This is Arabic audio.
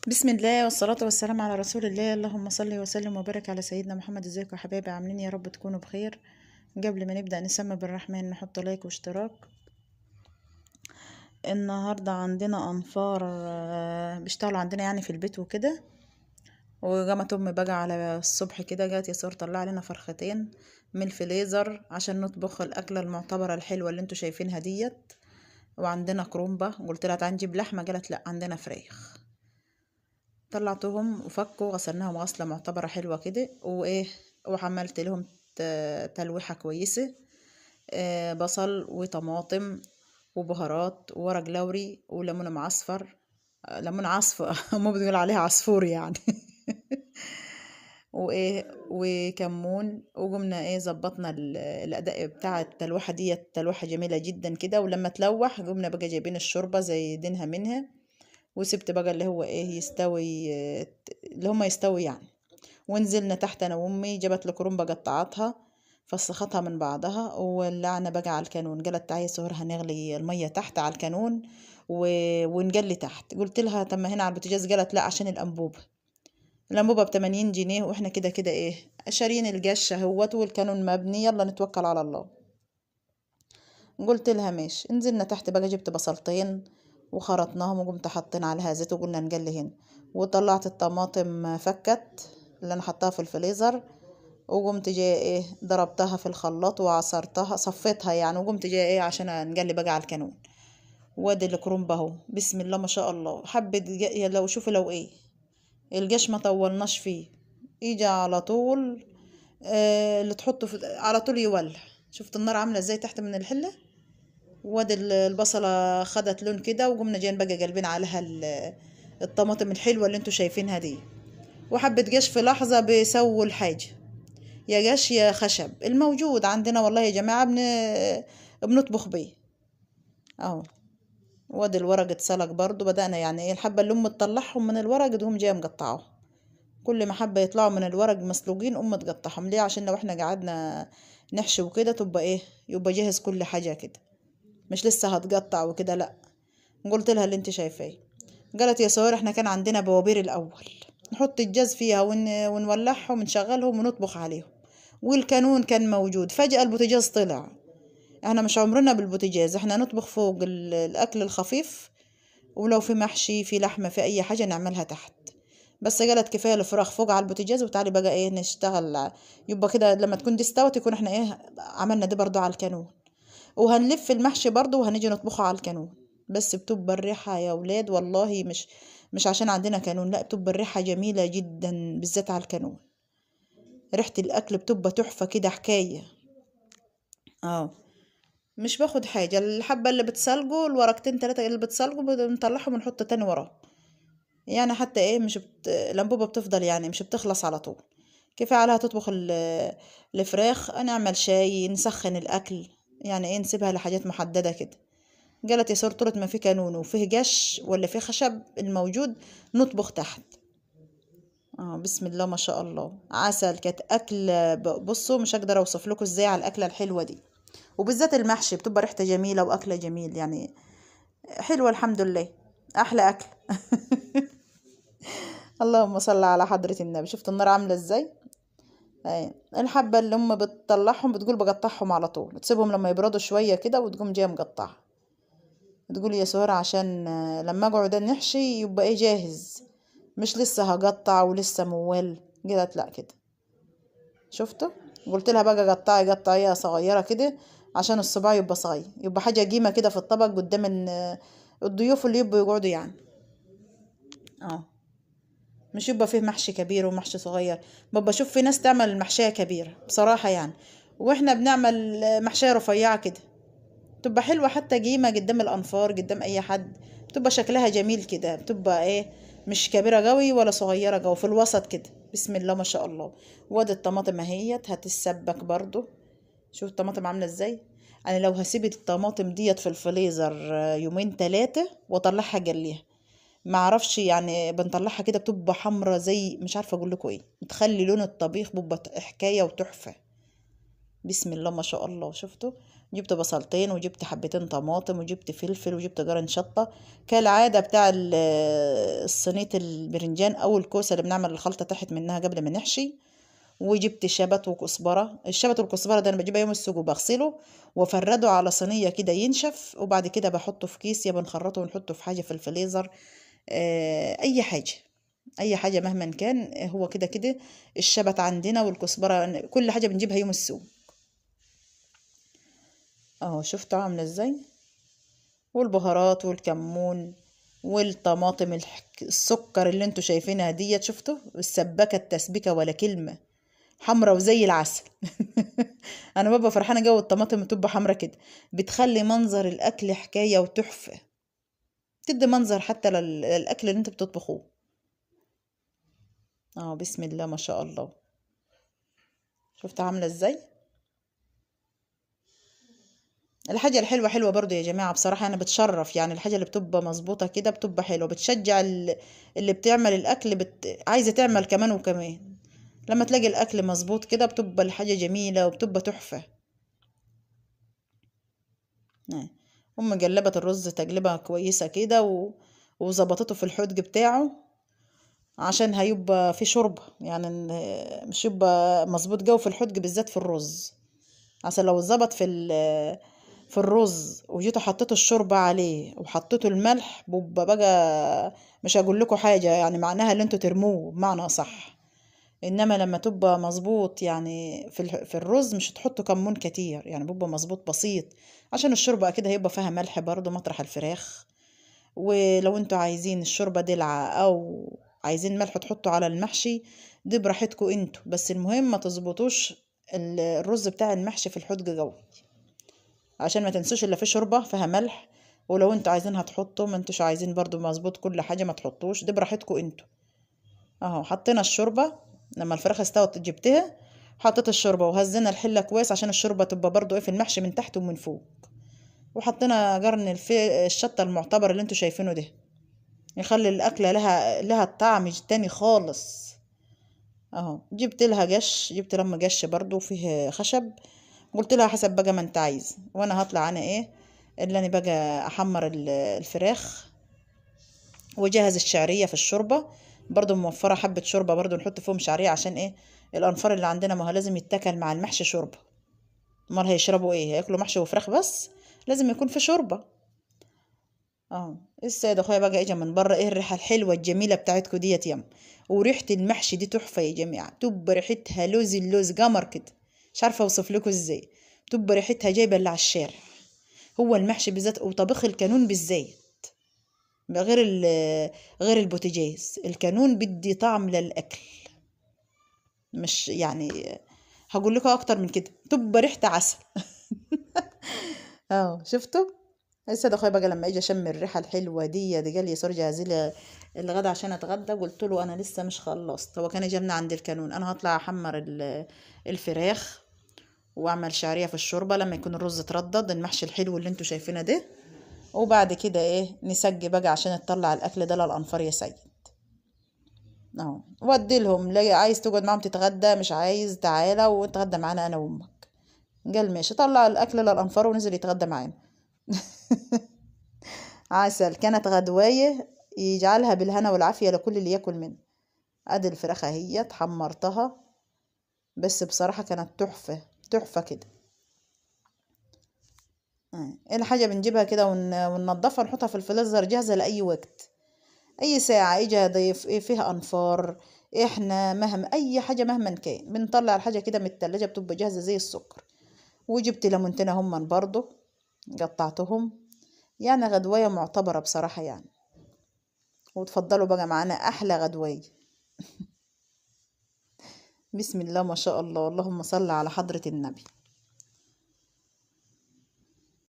بسم الله والصلاة والسلام على رسول الله. اللهم صل وسلم وبارك على سيدنا محمد. ازيكم يا حبايبي؟ عاملين يا رب تكونوا بخير. قبل ما نبدأ نسمي بالرحمن نحط لايك واشتراك. النهاردة عندنا أنفار بيشتغلوا عندنا يعني في البيت وكده. وقامت أمي بقى على الصبح كده جات يسار طلع لنا فرختين من الفريزر عشان نطبخ الأكلة المعتبرة الحلوة اللي انتوا شايفينها ديت. وعندنا كرومبة، قلت لها تعالي نجيب لحمة، قالت لا عندنا فراخ. طلعتهم وفكوا غسلناهم غسلة معتبرة حلوة كده وايه. وعملت لهم تلويحة كويسة. بصل وطماطم وبهارات وورق لوري وليمون معصفر. ليمون عصفر مو بتقول عليها عصفور يعني وايه وكمون. وقمنا ايه ظبطنا الاداء بتاع التلوحة ديت، تلوحة جميلة جدا كده. ولما تلوح قمنا بقى جايبين الشوربة زي دينها منها. وسبت بقى اللي هو ايه يستوي، اللي هما يستوي يعني. ونزلنا تحت انا وامي، جابت الكرنبة قطعتها فسختها من بعضها ولعنا بقى على الكانون. قالت تعالي سهر هنغلي المية تحت على الكانون و... ونقلي تحت. قلت لها طب ما هنا على البوتاجاز، قالت لا عشان الانبوبة. الانبوبة ب80 جنيه واحنا كده كده ايه شارين القش اهوت والكانون مبني، يلا نتوكل على الله. قلت لها ماشي. نزلنا تحت بقى، جبت بصلتين وخرطناهم وقمت حطينا عليها زيت وقلنا نقلي هنا. وطلعت الطماطم فكت اللي انا حطاها في الفريزر. وقمت جايه ايه ضربتها في الخلاط وعصرتها صفيتها يعني. وقمت جايه ايه عشان نقلي بقى على الكانون. وادي الكرنب اهو بسم الله ما شاء الله. حبة لو شوفي لو ايه الجيش ما طولناش فيه، يجي على طول. اللي تحطه على طول يولع. شفت النار عاملة ازاي تحت من الحلة. وادي البصلة خدت لون كده. وقمنا جايين بقى قلبين عليها الطماطم الحلوة اللي انتوا شايفينها دي. وحبة جيش في لحظة بيسووا الحاجة. يا جيش يا خشب الموجود عندنا والله يا جماعة بنطبخ بيه اهو. وادي الورق اتسلق برضو. بدأنا يعني ايه الحبة اللي تطلعهم من الورق تقوم جاية مقطعاهم. كل ما حبة يطلعوا من الورق مسلوقين تقطعهم ليه، عشان لو احنا قعدنا نحشي وكده تبقى ايه يبقى جاهز كل حاجة كده، مش لسه هتقطع وكده لا. قلت لها اللي انت شايفاه. قالت يا سوار احنا كان عندنا بوابير الاول نحط الجاز فيها ونولعهم ونشغلهم ونطبخ عليهم. والكانون كان موجود، فجأة البوتاجاز طلع. احنا مش عمرنا بالبوتاجاز، احنا نطبخ فوق الاكل الخفيف. ولو في محشي في لحمة في اي حاجة نعملها تحت. بس قالت كفاية الفراخ فوق على البوتاجاز وتعالي بقى ايه نشتغل. يبقى كده لما تكون دي استوت يكون احنا ايه عملنا دي برضو على الكانون. وهنلف المحشي برضو وهنيجي نطبخه على الكانون. بس بتبقى الريحة يا ولاد والله مش عشان عندنا كانون لا، بتبقى الريحة جميلة جدا بالذات على الكانون. ريحة الأكل بتبقى تحفة كده حكاية. اه مش باخد حاجة. الحبة اللي بتسلقوا الورقتين تلاتة اللي بتسلقوا بنطلعهم ونحط تاني وراه. يعني حتى ايه مش الأنبوبة بتفضل يعني مش بتخلص على طول. كفاية عليها تطبخ الفراخ، نعمل شاي نسخن الأكل. يعني ايه نسيبها لحاجات محددة كده. قالت يا سارة طولت ما في كانون وفيه جش ولا فيه خشب الموجود نطبخ تحت. بسم الله ما شاء الله عسل. كانت أكل بصوا مش هقدر أوصف لكم ازاي على الأكلة الحلوة دي. وبالذات المحشي بتبقى ريحته جميلة وأكلة جميل يعني. حلوة الحمد لله. أحلى أكل اللهم صل على حضرة النبي. شفت النار عاملة ازاي. الحبة اللي بتطلعهم بتقول بقطعهم على طول، تسيبهم لما يبردوا شوية كده وتقوم جاية مقطعها. تقول يا سهرة عشان لما اقعد نحشي يبقى ايه جاهز، مش لسه هقطع ولسه موال. قالت لا كده. شفتوا. قلت لها بقى قطعي قطعيها صغيرة كده عشان الصباع يبقى صغير، يبقى حاجة قيمة كده في الطبق قدام الضيوف اللي يبقوا يقعدوا يعني. اه مش يبقى فيه محشي كبير ومحشي صغير. ببقى اشوف في ناس تعمل المحشية كبيرة بصراحة يعني، واحنا بنعمل محشية رفيعة كده تبقى حلوة حتى قيمة قدام الأنفار قدام أي حد. بتبقى شكلها جميل كده، بتبقى ايه مش كبيرة قوي ولا صغيرة قوي في الوسط كده. بسم الله ما شاء الله. وادي الطماطم اهيت هتتسبك برضو. شوف الطماطم عاملة ازاي. انا لو هسيب الطماطم ديت في الفريزر يومين تلاتة واطلعها جليها ما اعرفش يعني بنطلعها كده بتبقى حمرة زي مش عارفة اقول لكم ايه، بتخلي لون الطبيخ بيبقى حكاية وتحفة. بسم الله ما شاء الله. شفتوا. جبت بصلتين وجبت حبتين طماطم وجبت فلفل وجبت جرن شطة كالعادة بتاع الصينية البرنجان أو الكوسة اللي بنعمل الخلطة تحت منها قبل ما نحشي. وجبت شبت وكزبرة. الشبت والكزبرة ده أنا بجيبها يوم السوق وبغسله وافرده على صينية كده ينشف، وبعد كده بحطه في كيس، يا بنخرطه ونحطه في حاجة في الفريزر. أي حاجة، أي حاجة مهما كان، هو كده كده. الشبت عندنا والكزبرة كل حاجة بنجيبها يوم السوق. اهو شفتوا عاملة ازاي، والبهارات والكمون والطماطم السكر اللي انتوا شايفينها ديت، شفتوا السبكة التسبيكة ولا كلمة، حمرا وزي العسل. انا بابا فرحانة جو الطماطم بتبقى حمرا كده، بتخلي منظر الاكل حكاية وتحفة، تدي منظر حتى للاكل اللي انت بتطبخوه. اه بسم الله ما شاء الله. شفت عاملة ازاي. الحاجة الحلوة حلوة برضو يا جماعة، بصراحة أنا بتشرف يعني الحاجة اللي بتبقى مظبوطة كده بتبقى حلوة، بتشجع اللي بتعمل الأكل عايزة تعمل كمان وكمان. لما تلاقي الأكل مظبوط كده بتبقى الحاجة جميلة وبتبقى تحفة. آه. أم جلبت الرز تجلبة كويسة كده وظبطته في الحوض بتاعه، عشان هيبقى في شوربة يعني، مش يبقى مظبوط جو في الحوض بالذات في الرز، عشان لو اتظبط في الرز وجيتوا حطيتوا الشوربة عليه وحطيتوا الملح بيبقى بقى، مش هقول لكم حاجة يعني، معناها اللي انتوا ترموه بمعنى صح. انما لما تبقى مظبوط يعني في الرز مش هتحطوا كمون كتير يعني، بيبقى مظبوط بسيط، عشان الشوربة اكيد هيبقى فيها ملح برضو مطرح الفراخ. ولو انتوا عايزين الشوربة دلعة او عايزين ملح تحطوا على المحشي، دي براحتكم انتوا، بس المهم ما تظبطوش الرز بتاع المحشي في الحوض قوي، عشان ما تنسوش الا في شوربة فيها ملح. ولو انتوا عايزينها تحطوا، ما انتوش عايزين برضو مظبوط كل حاجة ما تحطوش، دي براحتكم انتوا. اهو حطينا الشوربة، لما الفراخ استوت جبتها حطيت الشوربة وهزينا الحلة كويس عشان الشوربة تبقى برضو ايه في المحشي من تحت ومن فوق. وحطينا قرن الشطة المعتبر اللي انتوا شايفينه ده، يخلي الأكلة لها طعم تاني خالص. اهو جبت لها قش، جبت لما قش برضو فيه خشب، قلت لها حسب بقى ما انت عايز، وانا هطلع انا ايه اللي انا بقى احمر الفراخ وجهز الشعرية في الشوربة. برضو موفرة حبة شوربة برضو نحط فيهم شعرية، عشان ايه الانفار اللي عندنا ما هو لازم يتاكل مع المحشي شوربة، امال هيشربوا ايه، هياكلوا محشي وفراخ بس، لازم يكون في شوربة. اه السيد اخويا بقى اجى من بره، ايه الريحة الحلوة الجميلة بتاعتكم ديت يم، وريحة المحشي دي تحفة يا جماعة، تبقى ريحتها لوز اللوز قمر كده، مش عارفة اوصف لكم ازاي، تبقى ريحتها جايبة اللي على الشارع. هو المحشي بالذات وطبخ الكانون بالزيت، غير غير البوتاجاز، الكانون بدي طعم للاكل، مش يعني هقول لكم اكتر من كده، تبقى ريحة عسل. اه شفتوا. لسه ده اخويا بقى لما اجى شم الريحه الحلوه دي قال لي يا ساره جهزي لي الغدا عشان اتغدى، قلت له انا لسه مش خلصت، هو كان جابنا عند الكانون، انا هطلع احمر الفراخ واعمل شعريه في الشوربه لما يكون الرز اتردد المحشي الحلو اللي انتوا شايفينه ده، وبعد كده ايه نسجي بقى عشان نطلع الاكل ده للانفار يا سيد. اهو ودي لهم، لا عايز تقعد معاهم تتغدى، مش عايز تعالى واتغدى معانا انا وامك. قال ماشي، طلع الاكل للانفار ونزل يتغدى معانا. عسل، كانت غدواية يجعلها بالهنا والعافية لكل اللي ياكل منه. ادي الفراخ اهي حمرتها، بس بصراحة كانت تحفة تحفة كده. الحاجة بنجيبها كده وننضفها نحطها في الفريزر جاهزة لأي وقت، أي ساعة يجي ضيف إيه فيها أنفار، إحنا مهما أي حاجة مهما كان بنطلع الحاجة كده من التلاجة بتبقى جاهزة زي السكر. وجبت ليمونتين هما برضو قطعتهم، يعني غدواية معتبرة بصراحة يعني. وتفضلوا بقى معانا أحلى غدواية. بسم الله ما شاء الله، اللهم صل على حضرة النبي.